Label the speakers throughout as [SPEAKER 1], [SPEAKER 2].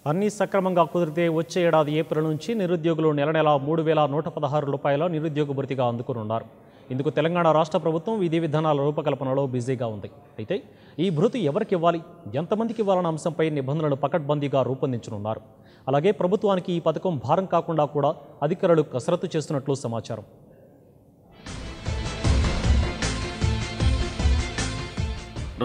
[SPEAKER 1] అన్ని సక్రమంగా కుదిరితే వచ్చే ఏడాది ఏప్రిల్ నుంచి నిరుద్యోగులు నెల 3,116 రూపాయల నిరుద్యోగ భృతిగా అందుకున్నారు. ఇందుకు తెలంగాణ రాష్ట్ర ప్రభుత్వం విధి విధానాల రూపకల్పనలో బిజీగా ఉంది. అయితే ఈ భృతి ఎవరికి ఇవ్వాలి, ఎంతమందికి ఇవ్వాలన్న అంశంపై నిబంధనలు పకడ్బందీగా రూపొందించనున్నారు. అలాగే ప్రభుత్వానికి ఈ పథకం భారం కాకుండా కూడా అధికారులు కసరత్తు చేస్తున్నట్లు సమాచారం.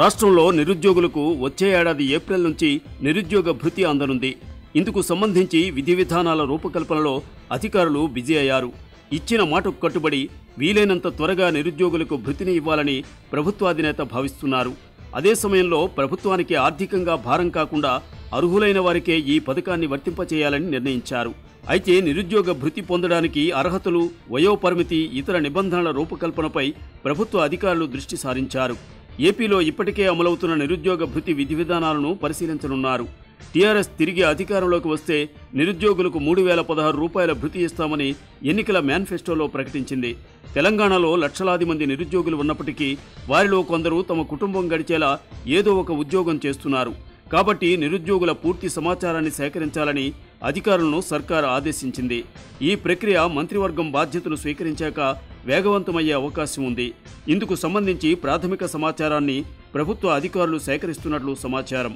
[SPEAKER 2] రాష్ట్రంలో నిరుద్యోగులకు వచ్చే ఏడాది ఏప్రిల్ నుంచి నిరుద్యోగ భృతి అందనుంది. ఇందుకు సంబంధించి విధి విధానాల రూపకల్పనలో అధికారులు బిజీ అయ్యారు. ఇచ్చిన మాటకు కట్టుబడి వీలైనంత త్వరగా నిరుద్యోగులకు భృతిని ఇవ్వాలని ప్రభుత్వాధినేత భావిస్తున్నారు. అదే సమయంలో ప్రభుత్వానికి ఆర్థికంగా భారం కాకుండా అర్హులైన వారికే ఈ పథకాన్ని వర్తింపచేయాలని నిర్ణయించారు. అయితే నిరుద్యోగ భృతి పొందడానికి అర్హతలు, వయోపరిమితి, ఇతర నిబంధనల రూపకల్పనపై ప్రభుత్వ అధికారులు దృష్టి సారించారు. ఏపీలో ఇప్పటికే అమలవుతున్న నిరుద్యోగ భృతి విధి విధానాలను పరిశీలించనున్నారు. టీఆర్ఎస్ తిరిగి అధికారంలోకి వస్తే నిరుద్యోగులకు 3,016 రూపాయల భృతి ఇస్తామని ఎన్నికల మేనిఫెస్టోలో ప్రకటించింది. తెలంగాణలో లక్షలాది మంది నిరుద్యోగులు ఉన్నప్పటికీ వారిలో కొందరు తమ కుటుంబం గడిచేలా ఏదో ఒక ఉద్యోగం చేస్తున్నారు. కాబట్టి నిరుద్యోగుల పూర్తి సమాచారాన్ని సేకరించాలని అధికారులను సర్కారు ఆదేశించింది. ఈ ప్రక్రియ మంత్రివర్గం బాధ్యతలు స్వీకరించాక వేగవంతమయ్యే అవకాశం ఉంది. ఇందుకు సంబంధించి ప్రాథమిక సమాచారాన్ని ప్రభుత్వ అధికారులు సేకరిస్తున్నట్లు సమాచారం.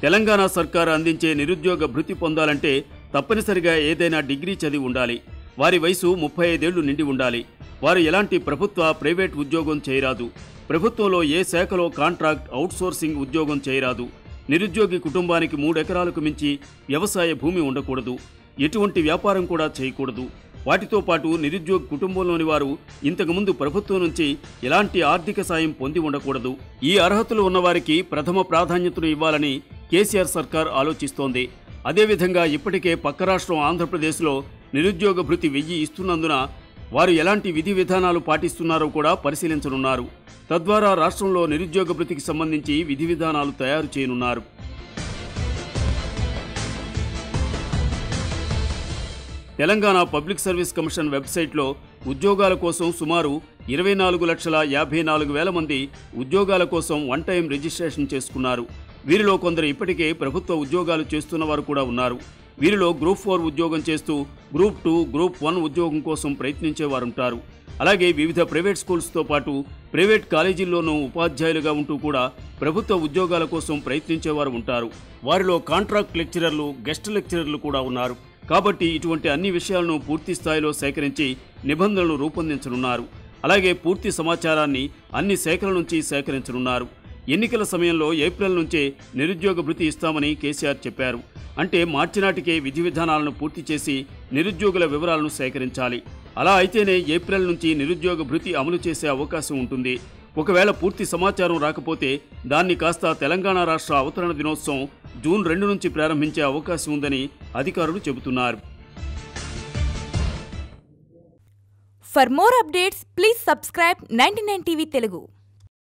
[SPEAKER 2] తెలంగాణ సర్కారు అందించే నిరుద్యోగ భృతి పొందాలంటే తప్పనిసరిగా ఏదైనా డిగ్రీ చదివి ఉండాలి. వారి వయసు 35 ఏళ్లు నిండి ఉండాలి. వారు ఎలాంటి ప్రభుత్వ, ప్రైవేట్ ఉద్యోగం చేయరాదు. ప్రభుత్వంలో ఏ శాఖలో కాంట్రాక్ట్, అవుట్సోర్సింగ్ ఉద్యోగం చేయరాదు. నిరుద్యోగి కుటుంబానికి 3 ఎకరాలకు మించి వ్యవసాయ భూమి ఉండకూడదు. ఎటువంటి వ్యాపారం కూడా చేయకూడదు. వాటితో పాటు నిరుద్యోగి కుటుంబంలోని వారు ఇంతకుముందు ప్రభుత్వం నుంచి ఎలాంటి ఆర్థిక సాయం పొంది ఉండకూడదు. ఈ అర్హతలు ఉన్నవారికి ప్రథమ ప్రాధాన్యతను ఇవ్వాలని కేసీఆర్ సర్కార్ ఆలోచిస్తోంది. అదేవిధంగా ఇప్పటికే పక్క రాష్ట్రం ఆంధ్రప్రదేశ్లో నిరుద్యోగ భృతి 1000 ఇస్తున్నందున వారు ఎలాంటి విధి విధానాలు పాటిస్తున్నారో కూడా పరిశీలించనున్నారు. తద్వారా రాష్ట్రంలో నిరుద్యోగ భృతికి సంబంధించి విధి విధానాలు తయారు చేయనున్నారు. తెలంగాణ పబ్లిక్ సర్వీస్ కమిషన్ వెబ్సైట్లో ఉద్యోగాల కోసం సుమారు 24,54,000 మంది ఉద్యోగాల కోసం వన్ టైం రిజిస్ట్రేషన్ చేసుకున్నారు. వీరిలో కొందరు ఇప్పటికే ప్రభుత్వ ఉద్యోగాలు చేస్తున్న వారు కూడా ఉన్నారు. వీరిలో గ్రూప్ 4 ఉద్యోగం చేస్తూ గ్రూప్ 2, గ్రూప్ 1 ఉద్యోగం కోసం ప్రయత్నించేవారుంటారు. అలాగే వివిధ ప్రైవేట్ స్కూల్స్తో పాటు ప్రైవేట్ కాలేజీల్లోనూ ఉపాధ్యాయులుగా ఉంటూ కూడా ప్రభుత్వ ఉద్యోగాల కోసం ప్రయత్నించేవారు ఉంటారు. వారిలో కాంట్రాక్ట్ లెక్చరర్లు, గెస్ట్ లెక్చరర్లు కూడా ఉన్నారు. కాబట్టి ఇటువంటి అన్ని విషయాలను పూర్తి స్థాయిలో సేకరించి నిబంధనలు రూపొందించనున్నారు. అలాగే పూర్తి సమాచారాన్ని అన్ని శాఖల నుంచి సేకరించనున్నారు. ఎన్నికల సమయంలో ఏప్రిల్ నుంచే నిరుద్యోగ భృతి ఇస్తామని కేసీఆర్ చెప్పారు. అంటే మార్చి నాటికే విధి విధానాలను పూర్తి చేసి నిరుద్యోగుల వివరాలను సేకరించాలి. అలా అయితేనే ఏప్రిల్ నుంచి నిరుద్యోగ భృతి అమలు చేసే అవకాశం ఉంటుంది. ఒకవేళ పూర్తి సమాచారం రాకపోతే దాన్ని కాస్త తెలంగాణ రాష్ట్ర అవతరణ దినోత్సవం జూన్ 2 నుంచి ప్రారంభించే అవకాశం ఉందని అధికారులు చెబుతున్నారు.
[SPEAKER 3] For more updates, please subscribe 99 TV Telugu.